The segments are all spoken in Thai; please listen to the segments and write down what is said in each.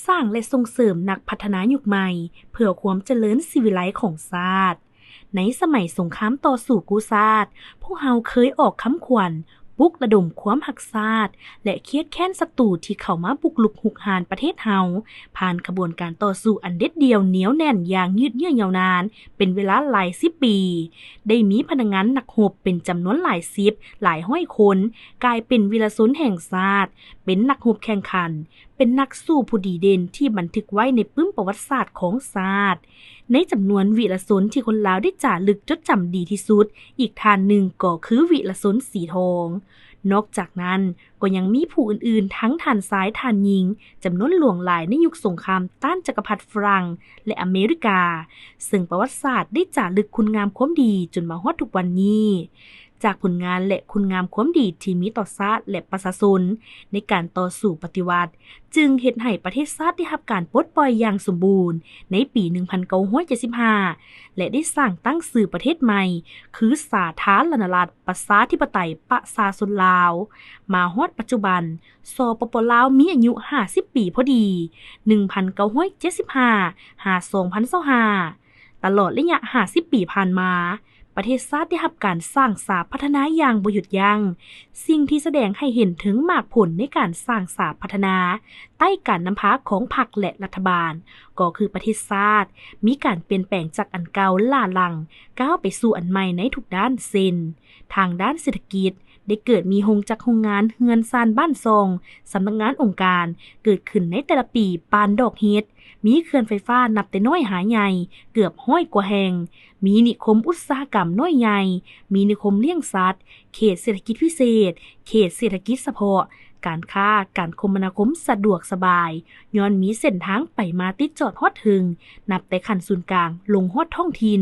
สร้างและส่งเสริมนักพัฒนายุคใหม่เพื่อความเจริญศิวิไลซ์ของชาติในสมัยสงครามต่อสู้กู้ชาติพวกเฮาเคยออกคำขวัญปลุกระดมความรักชาติและเครียดแค้นศัตรูที่เข้ามาบุกรุกรุกรานประเทศเฮาผ่านกระบวนการต่อสู้อันเด็ดเดี่ยวเหนียวแน่นอย่างยืดเยื้อยาวนานเป็นเวลาหลายสิบปีได้มีพนักงานนักรบเป็นจำนวนหลายสิบหลายห้อยคนกลายเป็นวีรชนแห่งชาติเป็นนักรบแข่งขันเป็นนักสู้ผู้ดีเด่นที่บันทึกไว้ในปึ้มประวัติศาสตร์ของชาติในจำนวนวีรชนที่คนลาวได้จารึกจดจำดีที่สุดอีกท่านหนึ่งก็คือวีรชนสีทองนอกจากนั้นก็ยังมีผู้อื่นๆทั้งท่านซ้ายท่านหญิงจำนวนหลวงหลายในยุคสงครามต้านจักรพรรดิฝรั่งและอเมริกาซึ่งประวัติศาสตร์ได้จารึกคุณงามความดีจนมาฮอดทุกวันนี้จากผลงานและคุณงามความดีที่มีต่อชาติและประชาชนในการต่อสู้ปฏิวัติจึงเฮ็ดให้ประเทศชาติได้รับการปลดปล่อยอย่างสมบูรณ์ในปี 1975 และได้สร้างตั้งชื่อประเทศใหม่คือสาธารณรัฐประชาธิปไตยประชาชนลาวมาฮอดปัจจุบันสปป.ลาวมีอายุ50 ปีพอดี 1975 2025 ตลอดระยะ50 ปีผ่านมาประเทศชาติได้รับการสร้างสาธารณพัฒนาอย่างบ่หยุดยัง้งสิ่งที่แสดงให้เห็นถึงมากผลในการสร้างสาธารณพัฒนาใต้การนำพาของพรรคและรัฐบาลก็คือประเทศชาติมีการเปลี่ยนแปลงจากอันเก่าล้าหลังก้าวไปสู่อันใหม่ในทุกด้านเช่นทางด้านเศรษฐกิจได้เกิดมีโรงจักรโรงงานเฮือนซานบ้านซองสำนักงานองค์การเกิดขึ้นในแต่ละปีปานดอกเฮ็ดมีเขื่อนไฟฟ้านับแต่น้อยหาใหญ่เกือบ100 กว่าแห่งมีนิคมอุตสาหกรรมน้อยใหญ่มีนิคมเลี้ยงสัตว์เขตเศรษฐกิจพิเศษเขตเศรษฐกิจเฉพาะการค้าการคมนาคมสะดวกสบายย้อนมีเส้นทางไปมาติดจอดฮอดถึงนับแต่ขั้นศูนย์กลางลงฮอดท้องถิ่น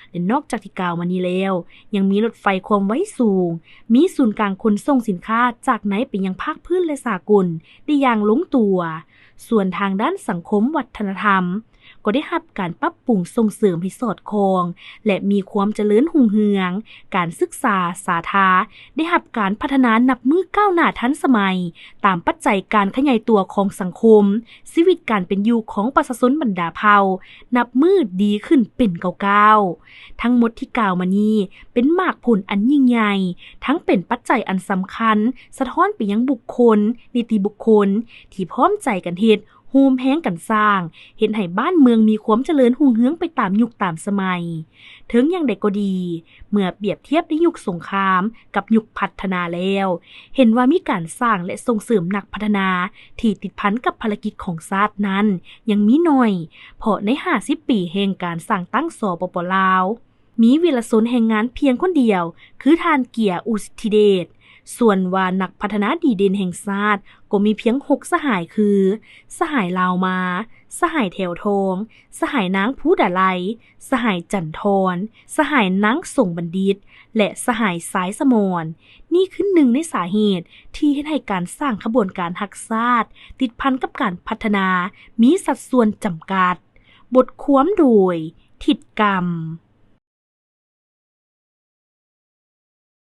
และนอกจากที่กล่าวมานี้แล้วยังมีรถไฟความไวสูงมีศูนย์กลางขนส่งสินค้าจากไหนไปยังภาคพื้นและสากลได้อย่างลงตัวส่วนทางด้านสังคมวัฒนธรรมก็ได้รับการปรับปรุงส่งเสริมให้สอดคล้องและมีความเจริญรุ่งเรืองการศึกษาสาธารณะได้รับการพัฒนานับมือก้าวหน้าทันสมัยตามปัจจัยการขยายตัวของสังคมชีวิตการเป็นอยู่ของประชาชนบรรดาเผ่านับมือดีขึ้นเป็นก้าวๆทั้งหมดที่กล่าวมานี้เป็นมากผลอันยิ่งใหญ่ทั้งเป็นปัจจัยอันสำคัญสะท้อนไปยังบุคคลนิติบุคคลที่พร้อมใจกันเฮ็ดโฮมแฮงกันสร้างเห็นให้บ้านเมืองมีความเจริญรุ่งเรืองไปตามยุคตามสมัยถึงอย่างใดก็ดีเมื่อเปรียบเทียบในยุคสงครามกับยุคพัฒนาแล้วเห็นว่ามีการสร้างและส่งเสริมนักพัฒนาที่ติดพันกับภารกิจของชาตินั้นยังมีน้อยเพราะใน50 ปีแห่งการสร้างตั้งสปป.ลาวมีวีรชนแห่งงานเพียงคนเดียวคือท่านเกียรติอุทิศเดชส่วนว่านักพัฒนาดีเด่นแห่งชาติก็มีเพียง6 สหายคือสหายลาวมาสหายแถวทองสหายนางผู้ดาไลสหายจันทรสหายนางส่งบัณฑิตและสหายสายสมรนี่คือหนึ่งในสาเหตุที่ให้การสร้างขบวนการรักชาติติดพันกับการพัฒนามีสัดส่วนจำกัดบทความโดยทิดกรรม